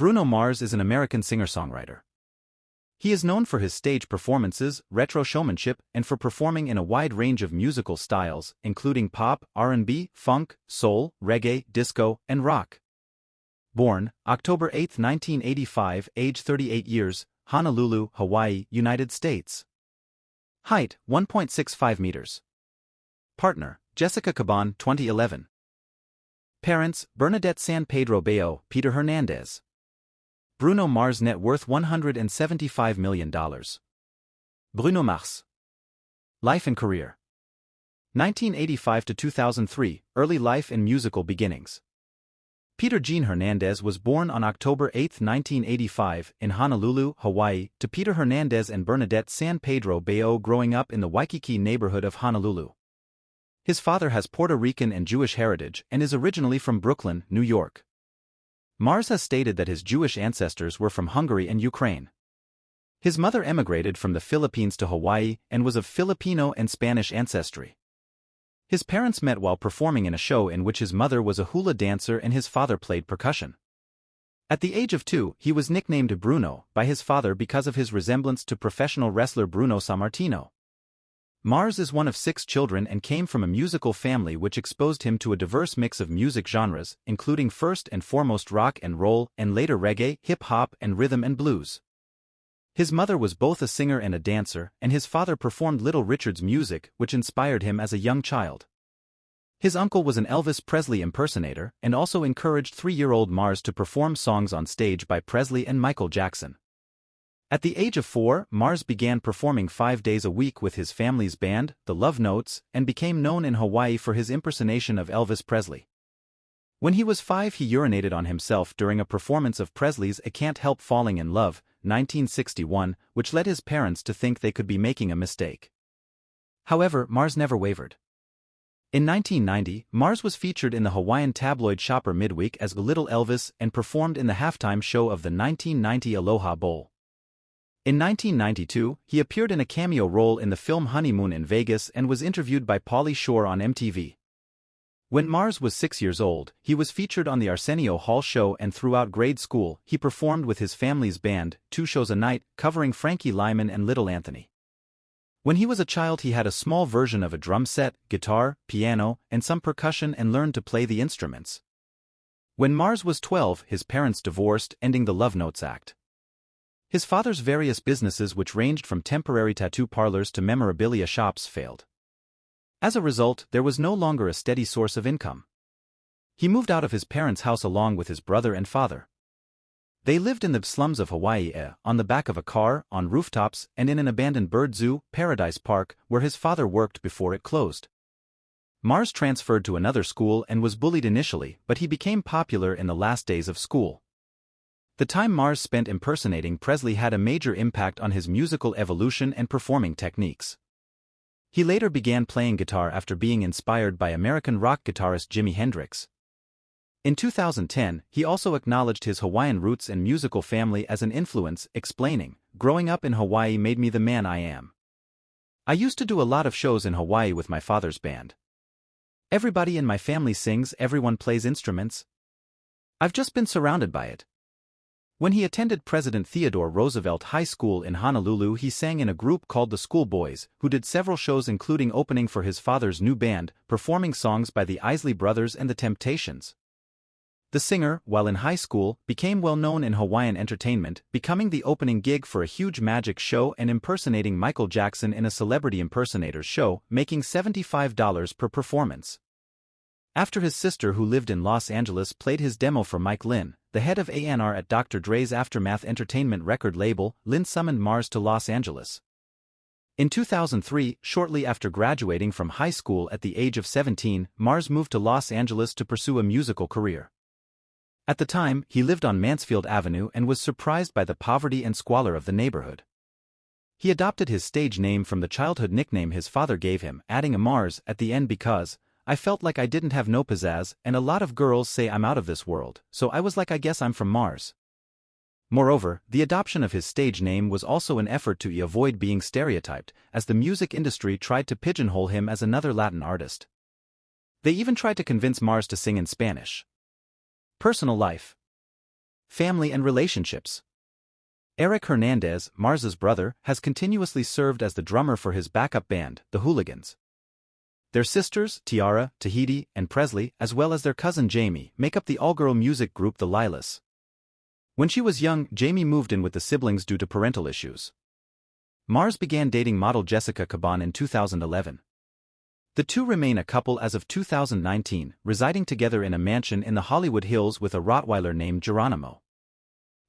Bruno Mars is an American singer-songwriter. He is known for his stage performances, retro showmanship, and for performing in a wide range of musical styles, including pop, R&B, funk, soul, reggae, disco, and rock. Born October 8, 1985, age 38 years, Honolulu, Hawaii, United States. Height, 1.65 meters. Partner, Jessica Caban, 2011. Parents, Bernadette San Pedro Bayo, Peter Hernandez. Bruno Mars net worth $175 million. Bruno Mars. Life and career. 1985 to 2003, early life and musical beginnings. Peter Gene Hernandez was born on October 8, 1985, in Honolulu, Hawaii, to Peter Hernandez and Bernadette San Pedro Bayo, growing up in the Waikiki neighborhood of Honolulu. His father has Puerto Rican and Jewish heritage and is originally from Brooklyn, New York. Mars has stated that his Jewish ancestors were from Hungary and Ukraine. His mother emigrated from the Philippines to Hawaii and was of Filipino and Spanish ancestry. His parents met while performing in a show in which his mother was a hula dancer and his father played percussion. At the age of 2, he was nicknamed Bruno by his father because of his resemblance to professional wrestler Bruno Sammartino. Mars is one of 6 children and came from a musical family which exposed him to a diverse mix of music genres, including first and foremost rock and roll, and later reggae, hip-hop, and rhythm and blues. His mother was both a singer and a dancer, and his father performed Little Richard's music, which inspired him as a young child. His uncle was an Elvis Presley impersonator, and also encouraged 3-year-old Mars to perform songs on stage by Presley and Michael Jackson. At the age of 4, Mars began performing 5 days a week with his family's band, the Love Notes, and became known in Hawaii for his impersonation of Elvis Presley. When he was 5, he urinated on himself during a performance of Presley's I Can't Help Falling in Love, 1961, which led his parents to think they could be making a mistake. However, Mars never wavered. In 1990, Mars was featured in the Hawaiian tabloid Shopper Midweek as Little Elvis and performed in the halftime show of the 1990 Aloha Bowl. In 1992, he appeared in a cameo role in the film Honeymoon in Vegas and was interviewed by Pauly Shore on MTV. When Mars was 6 years old, he was featured on the Arsenio Hall show, and throughout grade school, he performed with his family's band, 2 shows a night, covering Frankie Lyman and Little Anthony. When he was a child, he had a small version of a drum set, guitar, piano, and some percussion, and learned to play the instruments. When Mars was 12, his parents divorced, ending the Love Notes act. His father's various businesses, which ranged from temporary tattoo parlors to memorabilia shops, failed. As a result, there was no longer a steady source of income. He moved out of his parents' house along with his brother and father. They lived in the slums of Hawaii, on the back of a car, on rooftops, and in an abandoned bird zoo, Paradise Park, where his father worked before it closed. Mars transferred to another school and was bullied initially, but he became popular in the last days of school. The time Mars spent impersonating Presley had a major impact on his musical evolution and performing techniques. He later began playing guitar after being inspired by American rock guitarist Jimi Hendrix. In 2010, he also acknowledged his Hawaiian roots and musical family as an influence, explaining, "Growing up in Hawaii made me the man I am. I used to do a lot of shows in Hawaii with my father's band. Everybody in my family sings, everyone plays instruments. I've just been surrounded by it." When he attended President Theodore Roosevelt High School in Honolulu, he sang in a group called the Schoolboys, who did several shows including opening for his father's new band, performing songs by the Isley Brothers and the Temptations. The singer, while in high school, became well known in Hawaiian entertainment, becoming the opening gig for a huge magic show and impersonating Michael Jackson in a Celebrity Impersonators show, making $75 per performance. After his sister, who lived in Los Angeles, played his demo for Mike Lynn, the head of A&R at Dr. Dre's Aftermath Entertainment record label, Lynn summoned Mars to Los Angeles. In 2003, shortly after graduating from high school at the age of 17, Mars moved to Los Angeles to pursue a musical career. At the time, he lived on Mansfield Avenue and was surprised by the poverty and squalor of the neighborhood. He adopted his stage name from the childhood nickname his father gave him, adding a Mars at the end because, "I felt like I didn't have no pizzazz, and a lot of girls say I'm out of this world, so I was like, I guess I'm from Mars." Moreover, the adoption of his stage name was also an effort to avoid being stereotyped, as the music industry tried to pigeonhole him as another Latin artist. They even tried to convince Mars to sing in Spanish. Personal life. family and relationships. Eric Hernandez, Mars's brother, has continuously served as the drummer for his backup band, the Hooligans. Their sisters, Tiara, Tahiti, and Presley, as well as their cousin Jamie, make up the all-girl music group the Lilas. When she was young, Jamie moved in with the siblings due to parental issues. Mars began dating model Jessica Caban in 2011. The two remain a couple as of 2019, residing together in a mansion in the Hollywood Hills with a Rottweiler named Geronimo.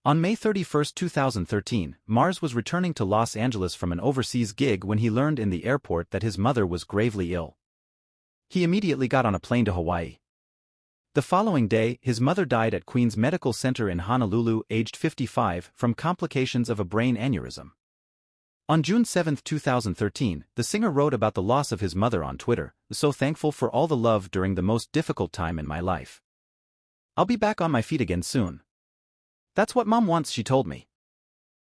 On May 31, 2013, Mars was returning to Los Angeles from an overseas gig when he learned in the airport that his mother was gravely ill. He immediately got on a plane to Hawaii. The following day, his mother died at Queens Medical Center in Honolulu, aged 55, from complications of a brain aneurysm. On June 7, 2013, the singer wrote about the loss of his mother on Twitter, "So thankful for all the love during the most difficult time in my life. I'll be back on my feet again soon. That's what Mom wants," she told me.